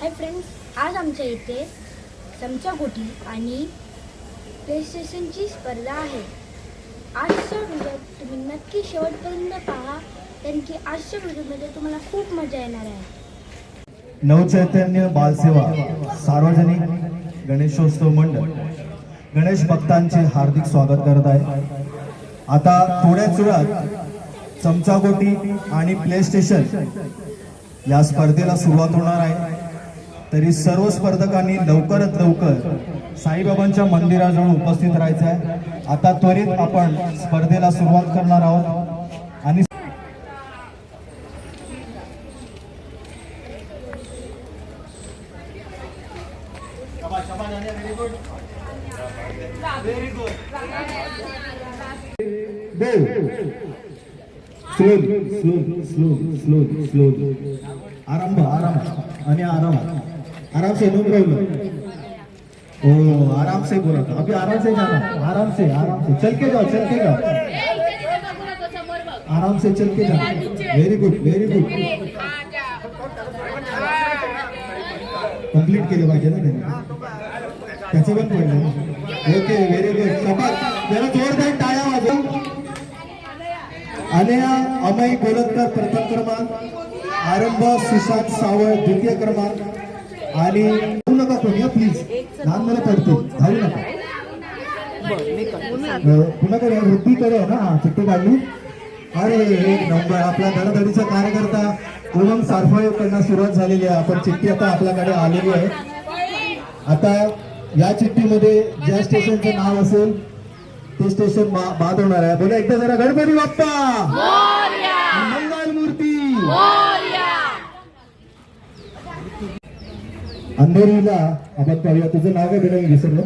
Hi friends, आज आमच्या इथे चमचागोटी आणि प्ले स्टेशनची स्पर्धा आहे. आजचा व्हिडिओ तुम्ही नक्की शेवटपर्यंत पहा, कारण की आजच्या व्हिडिओमध्ये तुम्हाला खूप मजा येणार आहे. नवचैतन्य बालसेवा सार्वजनिक गणेशोत्सव मंडळ गणेश भक्तांचे हार्दिक स्वागत करत आहे. आता थोड्याच वेळात चमचागोटी आणि प्ले स्टेशन या स्पर्धेला सुरुवात होणार आहे. तरी सर्व स्पर्धकांनी लवकरात लवकर साईबाबांच्या मंदिराजवळ उपस्थित राहायचं आहे. आता त्वरित आपण स्पर्धेला सुरुवात करणार आहोत आणि स्लो आराम आणि आराम से घूम रहे हो. आराम से बोला था, अभी आराम से जाना, आराम से चल के जाओ आराम से चल के जाओ. व्हेरी गुड कंप्लीट केलं पाहिजे ना त्यांनी, त्याचं पण पडलं. Okay, very good. जरा जोरदार टाळ्या वाजवा. अनया अमय गोलतकर प्रथम क्रमांक, आरंभ सुशांत सावळ द्वितीय क्रमांक. आणि धावू नका कोणी प्लीज, लहान मुलं पडतील, धावू नका. पुन्हा वृद्धीकडे आहे ना चिठ्ठी काढली. अरे एक नंबर, आपला धडाधडीचा कार्यकर्ता पूनम सारफळेकडनं सुरुवात झालेली आहे. आपण चिठ्ठी आता आपल्याकडे आलेली आहे. आता या चिठ्ठीमध्ये ज्या स्टेशनचं नाव असेल ते स्टेशन बाद होणार आहे. बोला एकदा जरा, गणपती बाप्पा मंगल मूर्ती. अंधेरीला आपण पाहूया. तुझं नाव काय बेटा, मी विसरलो.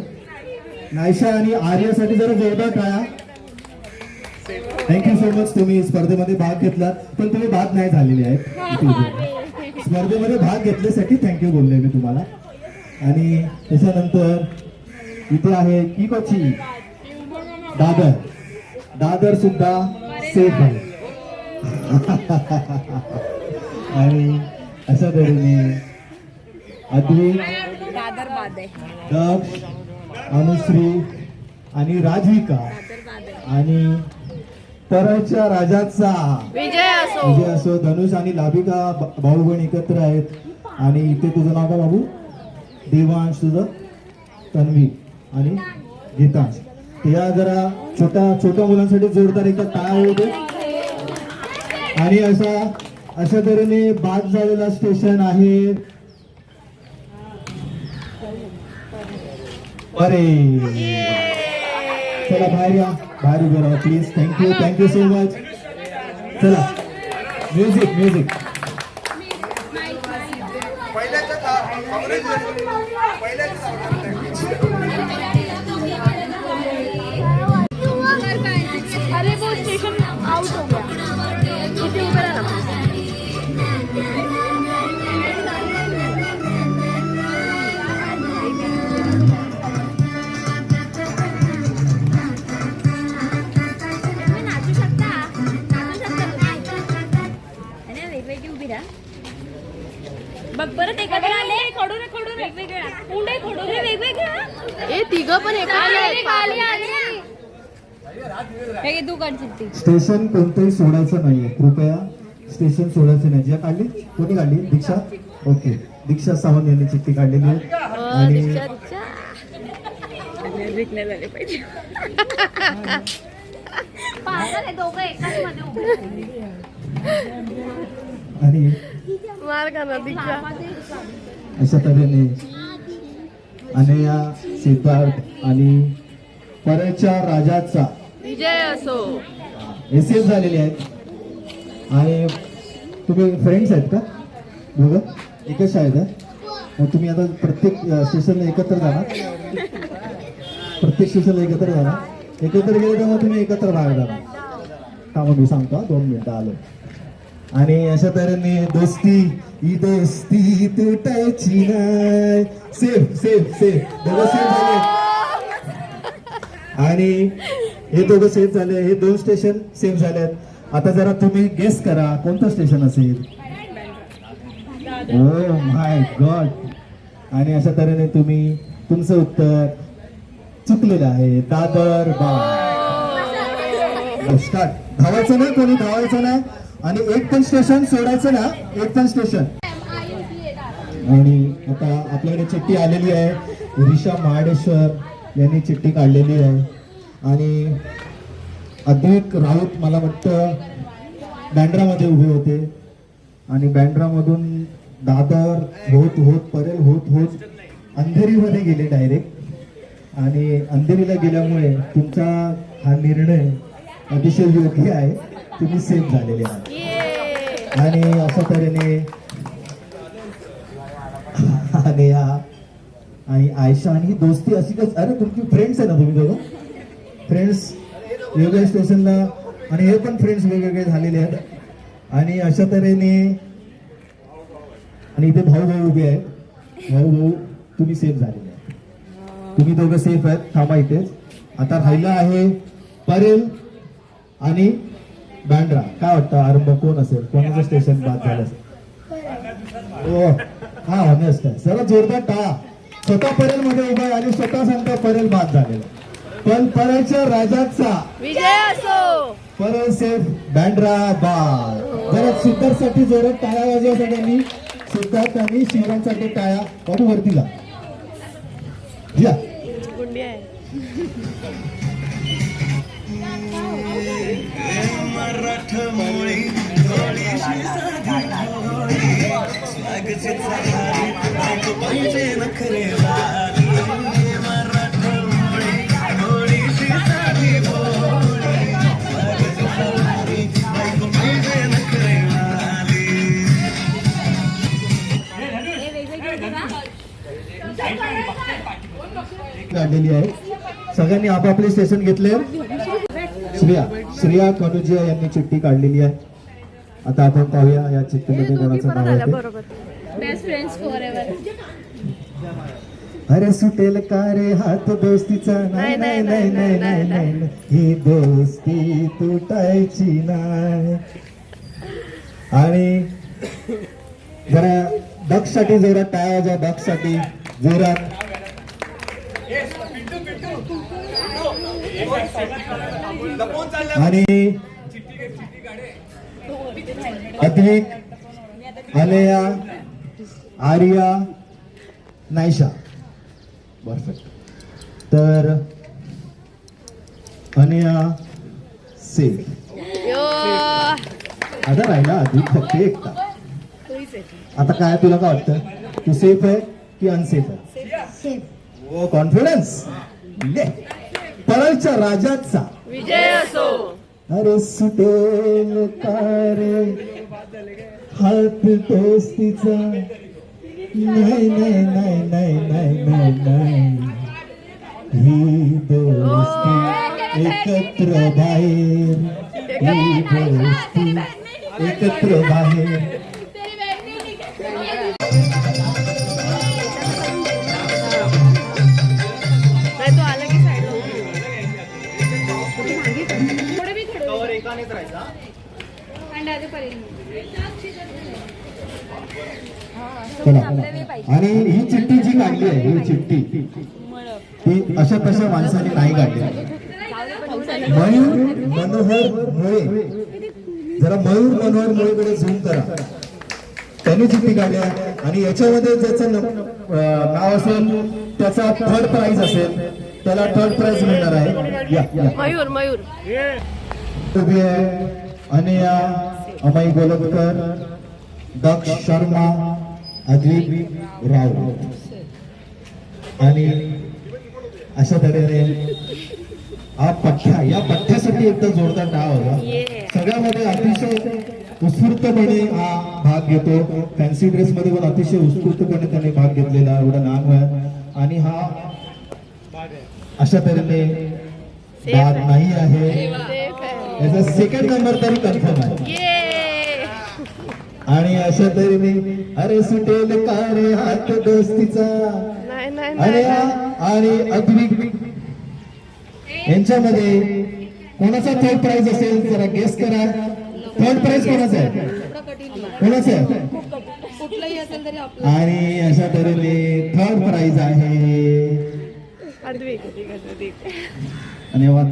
नायशा आणि आर्यासाठी जरा जोरदार टाळ्या. थँक्यू सो मच, तुम्ही स्पर्धेमध्ये भाग घेतलात, पण तुम्ही बाद नाही झालेले आहेत. स्पर्धेमध्ये भाग घेतल्यासाठी थँक्यू बोलले मी तुम्हाला. आणि त्याच्यानंतर इथे आहे किकोची दादर सुद्धा सेफ आहे. आणि अशा तऱ्हेने अद्वैत, दक्ष, अनुश्री आणि राजविका आणि परळच्या राजाचा विजय असो. धनुष आणि लाभिका भाऊ बहीण एकत्र आहेत. आणि इथे तुझं नाव काय बाबू? देवांश, तुझं तन्वी आणि गीतांश. या जरा छोट्या मुलांसाठी जोरदार एकदा टाळ्या होऊ दे. आणि अशा तऱ्हेने बाद झालेला स्टेशन आहे. अरे चला बाहेर उभे राहा प्लीज. Thank you so much. चला म्युझिक. अरे वो स्टेशन आउट हो गया. इथे उभं राहा ना. बघ परत एकाकडे आले. खडू रे वेगवेगळ्या. ए तिघ पण स्टेशन कोणतंही सोडायचं नाहीये, कृपया स्टेशन सोडायचं नाही. ज्या काढली, कोणी काढली? दीक्षा. ओके, दीक्षा सावंत यांनी चिठ्ठी काढलेली आहे. आणि अशा तऱ्हेने अनया, सिद्धार्थ आणि परळच्या राजाचा विजय असो एसीएस झालेले आहेत. आणि तुम्ही फ्रेंड्स आहेत का दोघं? एकच शाळेत आहे. मग तुम्ही आता प्रत्येक स्टेशनला एकत्र जाणार. एकत्र गेले तेव्हा तुम्ही एकत्र बाहेर जाणार. का मग मी सांगतो, 2 मिनिटं आलो. आणि अशा तऱ्हेने दोस्ती तुटायची नाही. सेफ दोघं सेफ झाले. आणि हे दोघं सेफ झाले. हे 2 स्टेशन सेफ झाले आहेत. आता जरा तुम्ही गेस करा कोणतं स्टेशन असेल. Oh my God. आणि अशा तऱ्हेने तुम्ही तुमचं उत्तर चुकलेलं आहे. दादर स्टार्ट. धावायचं नाही, कोणी धावायचं नाही. आणि एक पण स्टेशन सोडायचं ना, एक पण स्टेशन. आणि आता आपल्याकडे चिठ्ठी आलेली आहे. रिषा महाडेश्वर यांनी चिठ्ठी काढलेली आहे. आणि अद्वैत राऊत मला वाटतं बँड्रामध्ये उभे होते. आणि बँड्रामधून दादर होत होत परेल होत होत अंधेरीमध्ये गेले डायरेक्ट. आणि अंधेरीला गेल्यामुळे तुमचा हा निर्णय अतिशय योग्य आहे. तुम्ही सेफ झालेले आहात. आणि अशा तऱ्हेने अनेया आणि आयशा आणि ही दोस्ती अशी कस. अरे तुमची फ्रेंड्स आहे ना तुम्ही दोघं. फ्रेंड्स वेगवेगळ्या स्टेशनला आणि हे पण फ्रेंड्स वेगवेगळे झालेले आहेत. आणि अशा तऱ्हेने आणि इथे भाऊ भाऊ उभे आहेत. भाऊ भाऊ तुम्ही सेफ झालेले आहे. तुम्ही दोघं सेफ आहेत. थांबा इथेच. आता राहिला आहे परेल आणि बँड्रा. काय वाटतं आरंभ कोण असेल, कोणाचं स्टेशन बाद झालं असेल? हो हा ऑनेस्ट आहे. सर्व जोरदार टाळा. स्वतः परेल मध्ये उभा आहे आणि स्वतः सांगता परेल बाद झालेला. पण परेलच्या राजाचा विजय असो. परेल सेफ, बँड्रा बाद. जरा सिद्धार्थसाठी जोरात टाळ्या वाजवा सगळ्यांनी. सिद्धार्थ आणि शिवरांसाठी टाळ्या. बाबू वरतीला या. गुंडी आहे. काढलेली आहे. सगळ्यांनी आपापले स्टेशन घेतले. श्रेया कनुजिया यांनी चिठ्ठी काढलेली आहे. आता आपण पाहूया या चिठ्ठीमध्ये कोणाचं नाव आहे. बरोबर. Best friends forever. अरे सुटेल का रे हात दोस्तीचा. नाही नाही नाही नाही नाही नाही, ही दोस्ती तुटायची नाही. आणि जरा दक्षसाठी जोरात टाळ्या वाजवा. दक्षसाठी जोरात. आणि अद्विक, अनेया, आर्या, नायशा. परफेक्ट. तर अनेया सेफ. आता राहिला अद्विक फक्त एकटा. आता काय तुला काय वाटतं, तू सेफ आहे की अनसेफ आहे? ओ कॉन्फिडन्स. परळच्या राजाचा विजय असो. अरे सुटेल का रे हात दोस्तीचा. नाही नाही नाही नाही नाही नाही नाही, ही दोस्ती एकत्र बाहेर. ही दोस्ती एकत्र बाहेर. तो आला की साईड चला. आणि ही चिठ्ठी जी काढली आहे, ही चिठ्ठी ती अशा तशा माणसाने नाही काढली. मयूर मनोहर मुळे. जरा मयूर मनोहर मुळेकडे झूम करा. त्यांनी चिठ्ठी काढली आहे. आणि याच्यामध्ये ज्याचं नाव असेल त्याचा थर्ड प्राइज असेल, त्याला थर्ड प्राइज मिळणार आहे. या या. मयूर मयूर. उभी आहे अनेया, अमय गोलतकर, दक्ष शर्मा, अद्विक राऊत. आणि अशा तऱ्हेने हा पठ्ठ्या, या पठ्ठ्यासाठी एकदा जोरदार टाळ होता. सगळ्यामध्ये अतिशय उत्स्फूर्तपणे हा भाग घेतो. फॅन्सी ड्रेस मध्ये पण अतिशय उत्स्फूर्तपणे त्याने भाग घेतलेला एवढा लहान वयात. आणि हा अशा तऱ्हेने बाद नाही आहे. याचा सेकंड नंबर तरी कन्फर्म आहे. आणि अशा तऱ्हेने अरे सुटेल का रे हात दोस्तीचा. आणि अद्विक यांच्यामध्ये कोणाचा थर्ड प्राइज असेल जरा गेस करा. थर्ड प्राइज कोणाचा आहे? कोणाचा आहे? आणि अशा तऱ्हेने थर्ड प्राइज आहे. अद्विक. धन्यवाद.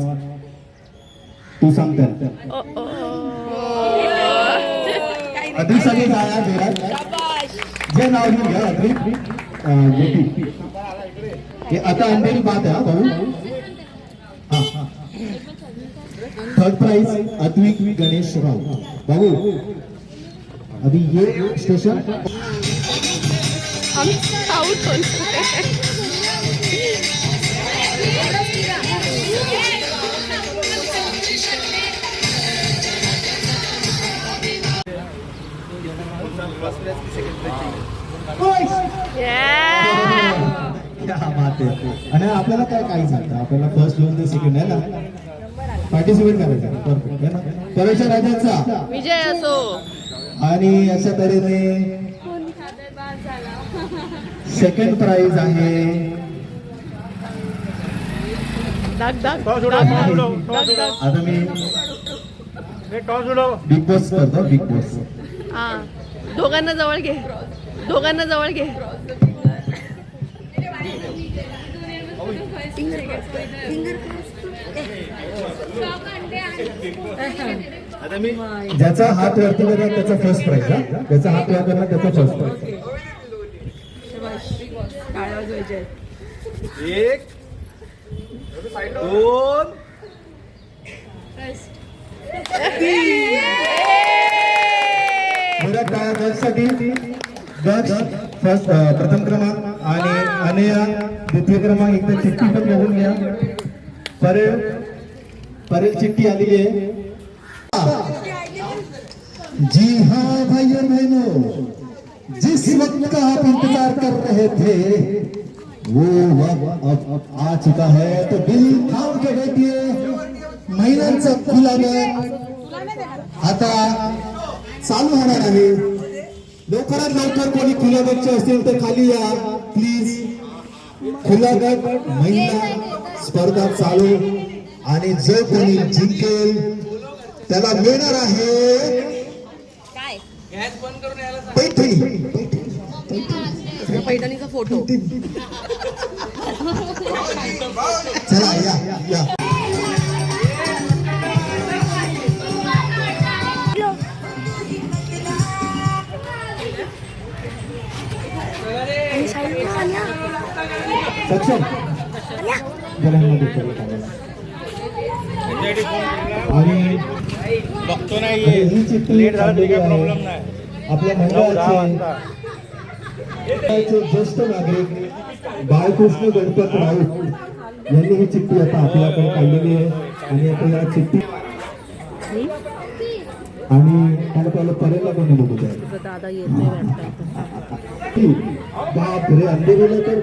तू सांग तर. अधिक सगळे जाया जोरात जे नाव घेऊन घ्या. अधिक हे आता अंधेरी बात आहे. भाऊ हा थर्ड प्राइज अद्विक गणेश राव. बाबू अभी ये स्टेशन हम आउट होते. क्या बात आहे. आणि आपल्याला काय सांगतं, आपल्याला फर्स्ट दोन ते सेकंड आहे ना पार्टिसिपेट करायचं. परफेक्ट आहे ना. परमेश्वर राजाचा विजय असो. आणि अशा तऱ्हेने सेकंड प्राइज आहे. आता मी बिग बॉस करतो. बिग बॉस हा दोघांना जवळ घे. आता मी ज्याचा हात वरती करणार त्याचा फर्स्ट प्राइज. हा ज्याचा हात वर करणार त्याचा फर्स्ट प्राइज. एक दोन बरं काय गटसाठी गट फर्स्ट प्रथम क्रमांक आणि अनया द्वितीय क्रमांक. एकदा चिठ्ठी पण बघून घ्या. परेल चिठ्ठी आलेली आहे. जी हाँ भाई और बहनों, जिस वक्त का आप इंतजार कर रहे थे वो वक्त अब आ चुका है. तो दिल थांब के बैठिए. महिलांचा खुला गट आता चालू होणार आहे. लवकरात लवकर कोणी खुल्या गटचे असतील तर खाली या प्लीज. खुला गट महिला स्पर्धा चालू आणि जो कोणी जिंकेल त्याला मिळणार आहे पैठणीचा फोटो. चला या. सक्षम घरांमध्ये परत आलेला. आणि बघतो ही चिठ्ठी लेट झाला तरी काढलेली काही आहे. प्रॉब्लेम नाही. आपल्या मंडळाचे ज्येष्ठ नागरिक बाळकृष्ण गणपत राऊत यांनी ही चिठ्ठी आता आपल्याकडे काढलेली आहे. आणि आता या चिठ्ठी आणि त्याला पहिलं परेला कोणी बघू द्या. दादा येत नाही वाटतं. बापरे अंधेरीला तर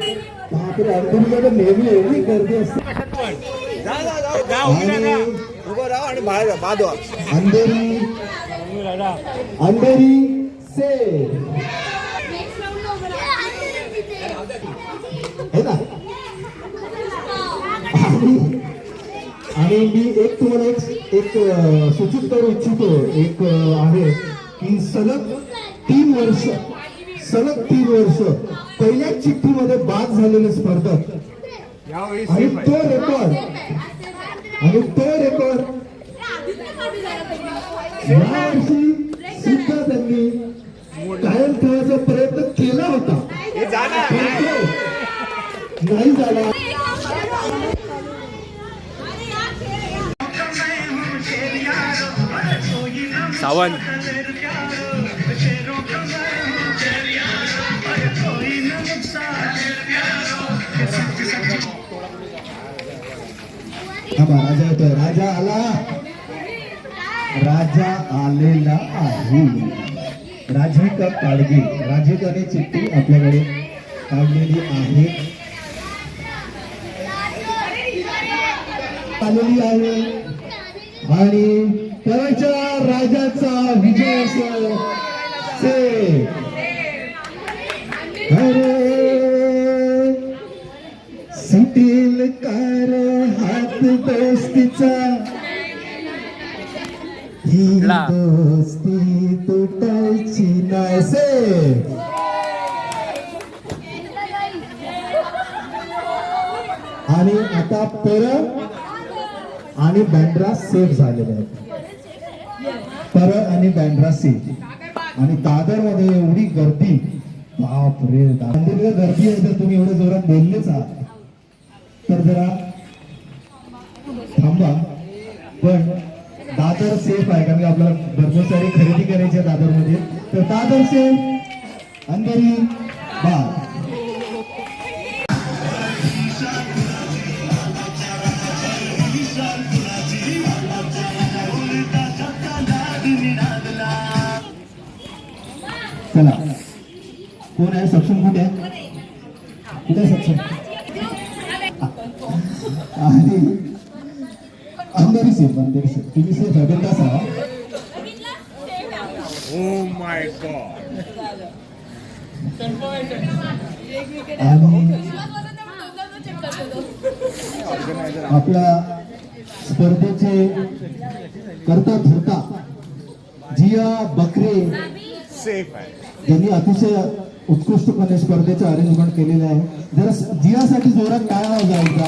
बापरे अंधेरीला तर नेहमी एवढी गर्दी असते. आणि उभं राहा आणि बाहेर बाजू अंधेरी से है ना. आणि मी एक तुम्हाला एक सूचित करू इच्छितो. एक आहे की सलग 3 वर्ष पहिल्याच चिठ्ठीमध्ये बाद झालेले स्पर्धक आणि तो रेकॉर्ड यावर्षी सुद्धा त्यांनी कायम ठेवायचा प्रयत्न केला होता. नाही झाला. सावंत राजा येतोय. राजा आला. राजा आलेला आहे. राधिका काळगे राधिकाने चिठ्ठी आपल्याकडे काढलेली आहे. आलेली आहे आणि करायच्या राजाचा विजय असो. अरे सुटील कार हात दोस्तीचा ही दोस्ती तुटायची नसे. आणि आता पर आणि बँड्रा सेफ झालेले आहेत. पर आणि बँड्रा सेफ. आणि दादर मध्ये एवढी गर्दी, बाप रे, दादर गर्दी आहे. जर तुम्ही एवढं जोरात बोललेच आहात तर जरा थांबा. पण दादर सेफ आहे कारण की आपल्याला भरपूर सारी खरेदी करायची आहे दादर मध्ये. तर दादर सेफ, अंधेरी बाग. चला, कोण आहे सक्षम? कुठे आहे? कुठे आहे सक्षम? आणि अंधेरी सेफ, अंधेरी सेफ. तुम्ही सेफ आहे का असा? Oh my God. आणि आपल्या स्पर्धेचे करता धरता जिया बकरे सेफ आहे. यांनी अतिशय उत्कृष्टपणे स्पर्धेचं अरेंजमेंट केलेलं आहे. जरा जियासाठी जोरात टाळ्या वाजवायचा.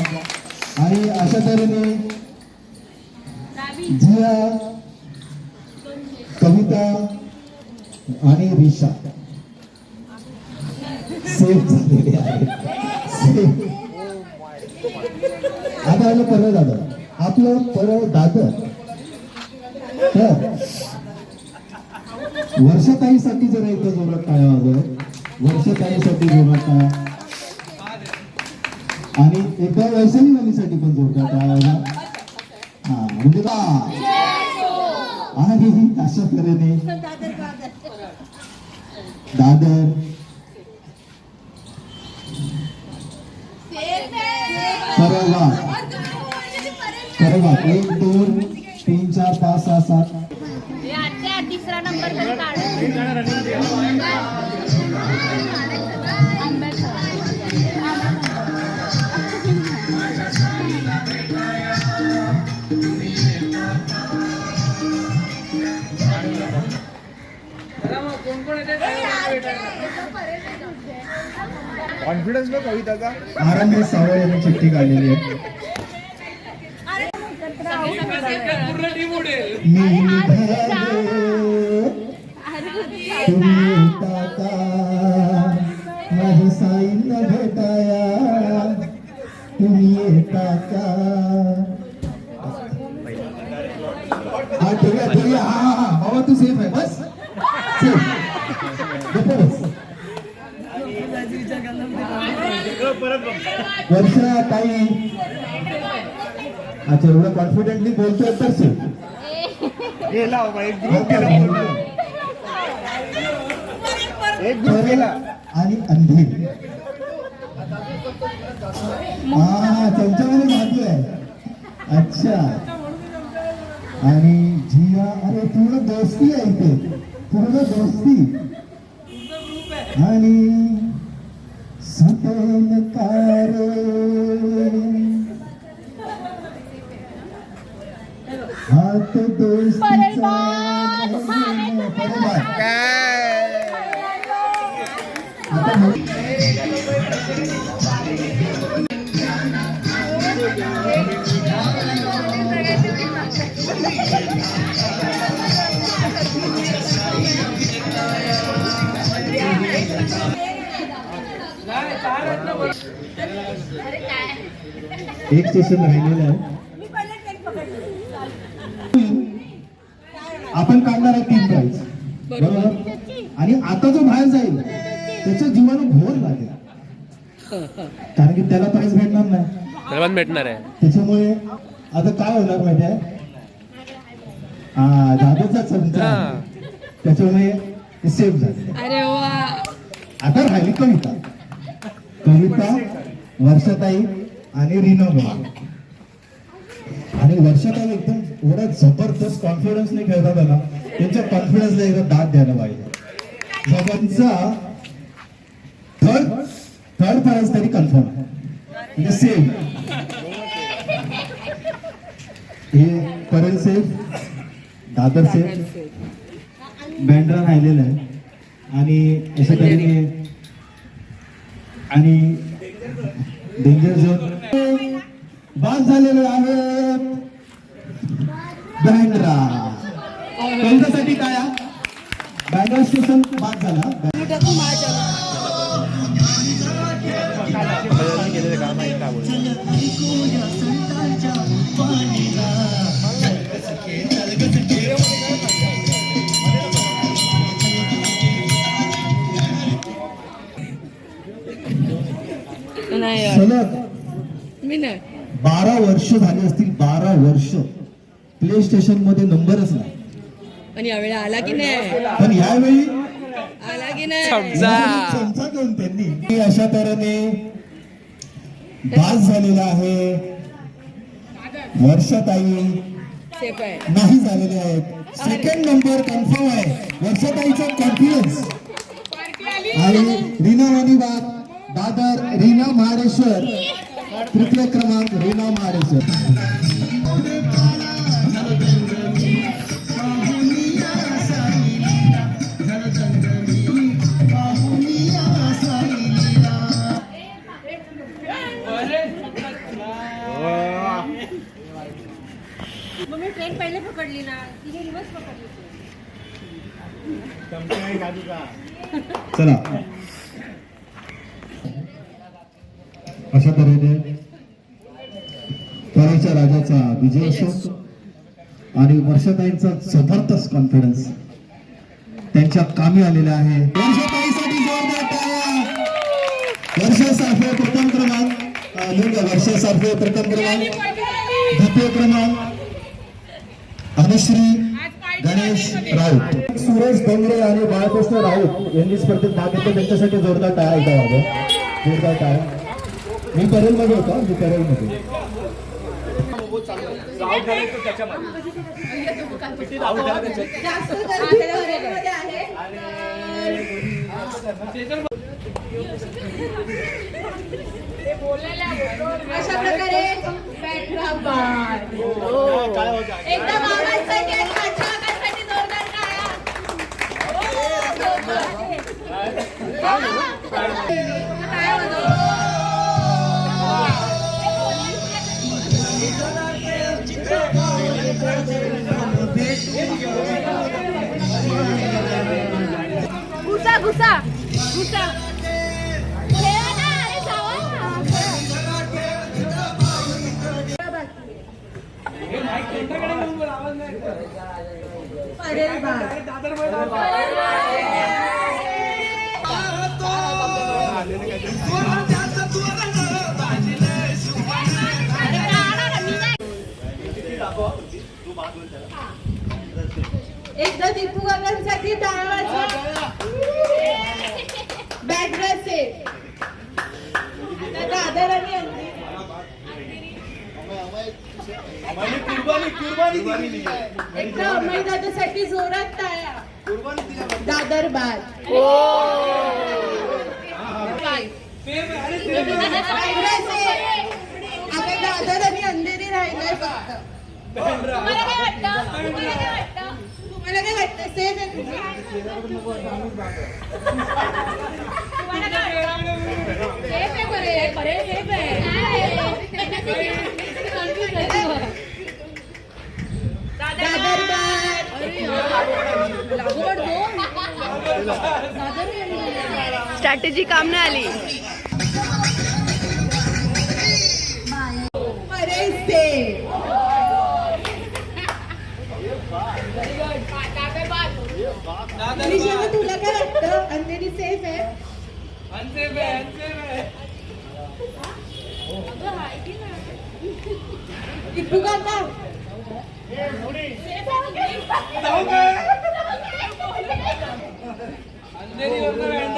आणि अशा तऱ्हेने जिया, कविता आणि रिशा सेफ झालेले आहेत. सेफ. आता आलं परळ दादर. आपलं परळ दादर. तर वर्षाताईसाठी जरा इथं जोरात टाळ्या वाजव. वर्षाताईसाठी जोरात टाळ्या. आणि एकदा वैशाली वालीसाठी पण जोरदार टाळ्या वाजवा. हा म्हणजे का. आणि अशा तऱ्हेने दादर परवा परवा 1 2 3 4 5 6 7 तिसरा नंबर तरी काढ. कॉन्फिडन्स बघ कविताचा. आरंभ सावळ यांनी चिठ्ठी काढलेली आहे. मी तुम्ही येता का माझे साईंना भेटाया. तुम्ही येता का. हा ठेवूया ठेवूया. हा हा हा बाबा तू सेफ आहे. बस सेफ. बस. वर्षा काही अच्छा एवढं कॉन्फिडेंटली बोलतोय तर सेफ. गेला बाबा, एक ग्रुप गेला. एक ग्रुप गेला. आणि अंधेरी. हा चमच्यामध्ये धातू आहे. अच्छा. आणि जिया, अरे पूर्ण दोस्ती आहे इथे. पूर्ण दोस्ती. आणि सतेन कारे हात दोस्तीचा. एक स्टेशन राहिलेलं आहे. आपण काढणार आहे 3 प्राइज बरोबर. आणि आता जो बाहेर जाईल त्याच्या जीवाला घोर लागेल कारण की त्याला प्राइज भेटणार नाही. सर्वांना भेटणार आहे. त्याच्यामुळे आता काय होणार माहिती आहे. हा दादाचा चमचा. त्याच्यामुळे ते सेफ झाले. अरे वा. आता राहिली कविता. कविता, वर्षाताई आणि रीना. आणि वर्षाताई एकदम एवढा जबरदस्त कॉन्फिडन्सने खेळतात आला. त्यांच्या कॉन्फिडन्सला एकदा दाद द्यायला पाहिजे. जगांचा थर्ड प्राइज तरी कन्फर्म म्हणजे सेफ. हे परळ सेफ, दादर सेफ, बँड्रा राहिलेलं आहे. आणि अशा तऱ्हेने आणि डेंजर झोन बाद झालेले आहेत बँड्रा. त्यांच्यासाठी काय बँड्रा स्टेशन बाद झाला. नाही यार, सलग मी नाही. 12 वर्ष झाली असतील. 12 वर्ष प्ले स्टेशन मध्ये नंबरच नाही. पण यावेळी आला की नाही, पण यावेळी आला की नाही. चमचा घेऊन त्यांनी अशा तऱ्हेने बाद झालेला आहे. वर्षाताई सेफ आहे. नाही झालेले आहेत. सेकंड नंबर कन्फर्म आहे. वर्षाताईचा कॉन्फिडन्स आणि रीना वाणीबाग दादर रीना महाडेश्वर. तृतीय क्रमांक रीना महाडेश्वर. मी ट्रेन पहिले पकडली ना, तिने रिवर्स पकडली. चला अशा तऱ्हेने पराच्या राजाचा विजय असो आणि वर्षाताईंचा जबरदस्त कॉन्फिडन्स त्यांच्या कामी आलेला आहे. वर्षाताईसाठी जोरदार टाळ्या. वर्षा सारखे प्रथम क्रमांक. वर्षा सारखे प्रथम क्रमांक. द्वितीय क्रमांक अनुश्री गणेश राऊत. सुरेश डोंगरे आणि बाळकृष्ण राऊत यांनी स्पर्धेत भाग घेतला. त्यांच्यासाठी जोरदार टाळ्या एकदा वाजवा. जोरदार टाळ्या. मी परेल मध्ये होतो. मी परेल मध्ये. अशा प्रकारे बँड्रा बाद. एकदम आवाजसाठी आणि माझ्या आवाजासाठी जोरदार टाळ्या. टाळ्या वाजवा. घुसा घुसा घुसा. खेळा ना, अरे जावा ना. अरे एकदा दीपू काकांसाठी टाळ्या वाजवा. बँड्रा सेफ. त्याचा आदर आणि एकदा अमय दादासाठी जोरात टाळ्या. दादर बाद. बँड्रा सेफ. आता दादर आणि अंधेरी राहिलाय फक्त. तुम्हाला काय वाटतं? तुम्हाला काय वाटतं? सेफ आहे तुम्ही? तुम्हाला काय वाटतं? सेफ आहे बरे. बरे सेफ आहे. दादर बाद. स्ट्रॅटेजी काम नाही आली. बरे सेफ. जेव्हा तुला काय वाटतं? अंधेरी सेफ आहे. दीपू काका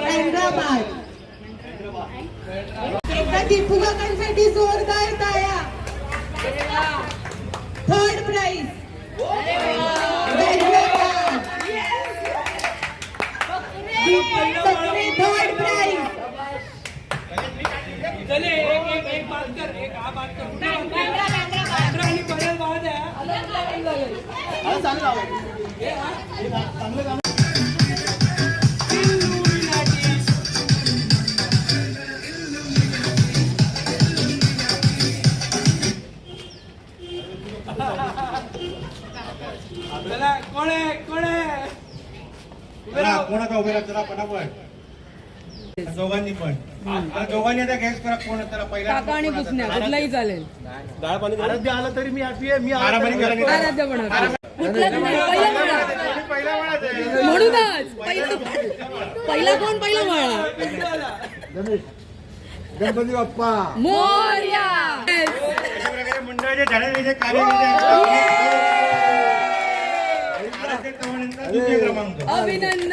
हैदराबाद. एकदा दीपू काकांसाठी जोरदार टाळ्या. Third prize third prize. चला कोण आता उभे राहा चला पटापट दोघांनी पण दोघांनी आता गॅस करा कोण त्याला पहिला काका आणि पुसण्या कुठलाही चालेल आराध्य आला तरी मी हॅपी आहे. मी आरामाने करा. आराध्य पण हवी. कुठलाच नाही पहिला म्हणा म्हणूनच पहिला कोण पहिला म्हणा गणपती बाप्पा मोरया Yes. अशा प्रकारे मंडळाचे धडाडीचे कार्यकर्ते आराध्य चव्हाणांचा द्वितीय क्रमांक अभिनंदन